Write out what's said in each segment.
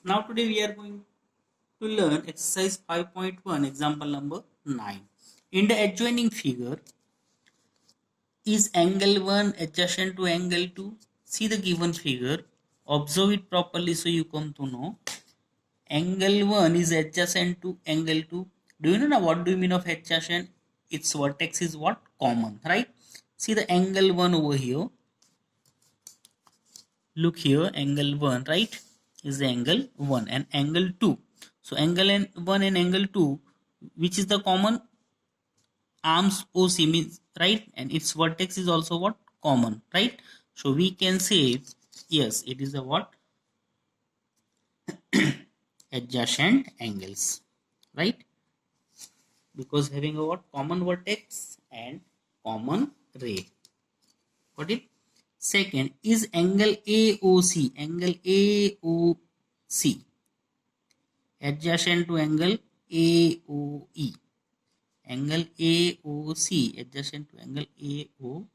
Now today we are going to learn exercise 5.1 example number 9. In the adjoining figure, is angle 1 adjacent to angle 2? See the given figure, observe it properly so you come to know. Angle 1 is adjacent to angle 2. Do you know now what do you mean of adjacent? Its vertex is what? Common, right? See the angle 1 over here. Look here, angle 1, right, is the angle 1 and angle 2. So angle 1 and angle 2, which is the common? Arms OC means, right, and its vertex is also what? Common, right? So we can say yes, it is a what? Adjacent angles, right? Because having a what? Common vertex and common ray. Got it? Second, is angle AOC, angle AOC adjacent to angle AOE? Angle AOC adjacent to angle AOE?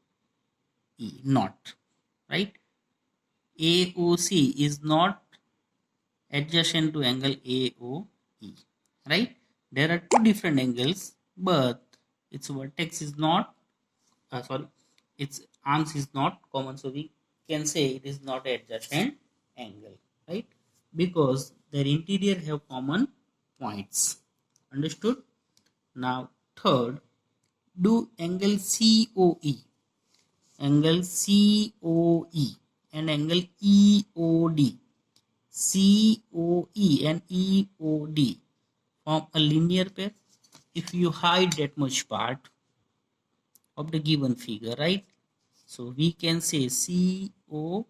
Not, right? AOC is not adjacent to angle AOE, right? There are two different angles, but its vertex is not, its arms is not common, so we can say it is not adjacent angle, right? Because their interior have common points. Understood? Now third, do angle angle COE and angle EOD, COE and EOD form a linear pair? If you hide that much part of the given figure, right? So we can say COE,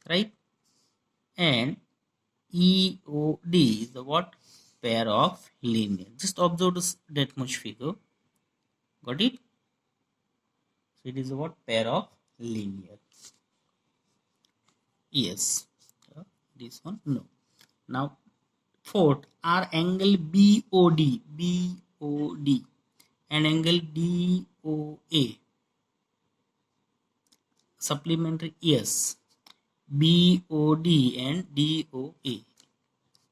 right? And EOD is the what? Pair of linear. Just observe this, that much figure. Got it? So it is a what? Pair of linear. Yes. This one, no. Now fourth, are angle BOD and angle DOA supplementary? Yes, BOD and DOA.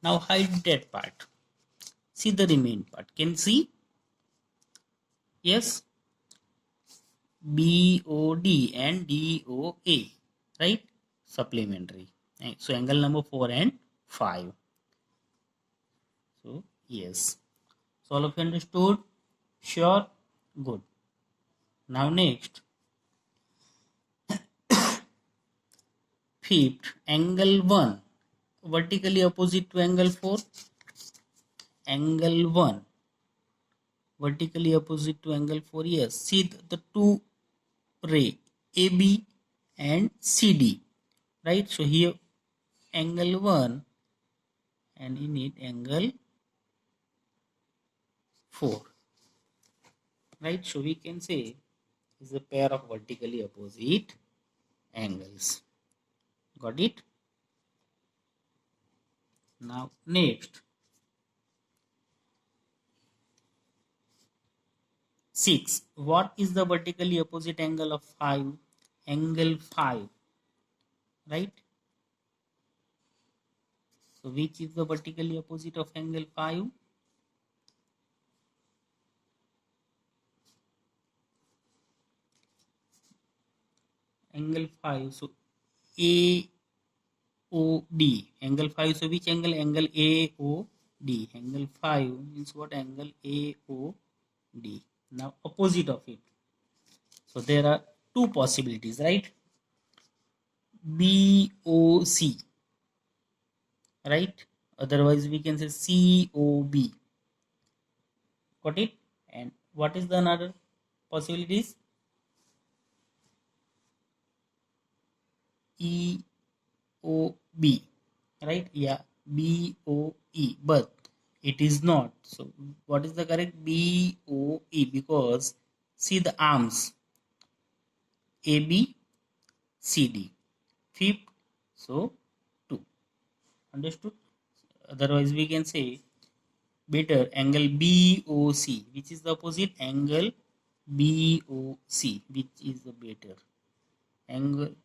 Now hide that part. See the remaining part. Can you see? Yes, BOD and DOA, right? Supplementary. So angle number 4 and 5. So yes. So all of you understood? Sure? Good. Now next. Fifth, angle 1 vertically opposite to angle 4. Angle 1 vertically opposite to angle 4. Yes. See the two ray AB and CD, right? So here angle 1 and in it angle 4, right? So we can say is a pair of vertically opposite angles. Got it? Now next, 6. What is the vertically opposite angle of 5? Angle 5, right? So which is the vertically opposite of angle 5? Angle 5. So AOD. Angle 5. So which angle? Angle AOD. Angle 5 means what? Angle AOD. Now opposite of it. So there are two possibilities, right? BOC, right? Otherwise we can say COB. Got it? And what is the another possibilities? EOB, right? Yeah, BOE, but it is not. So what is the correct? BOE, because see the arms AB, CD. Fifth, so 2. Understood? Otherwise we can say better angle BOC, which is the opposite angle BOC, which is the better angle.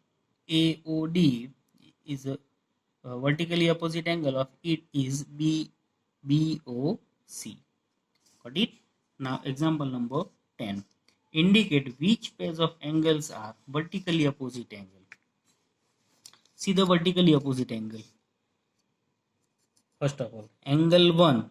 AOD is a vertically opposite angle of it is BOC. Got it? Now example number 10. Indicate which pairs of angles are vertically opposite angle. See the vertically opposite angle. First of all, angle 1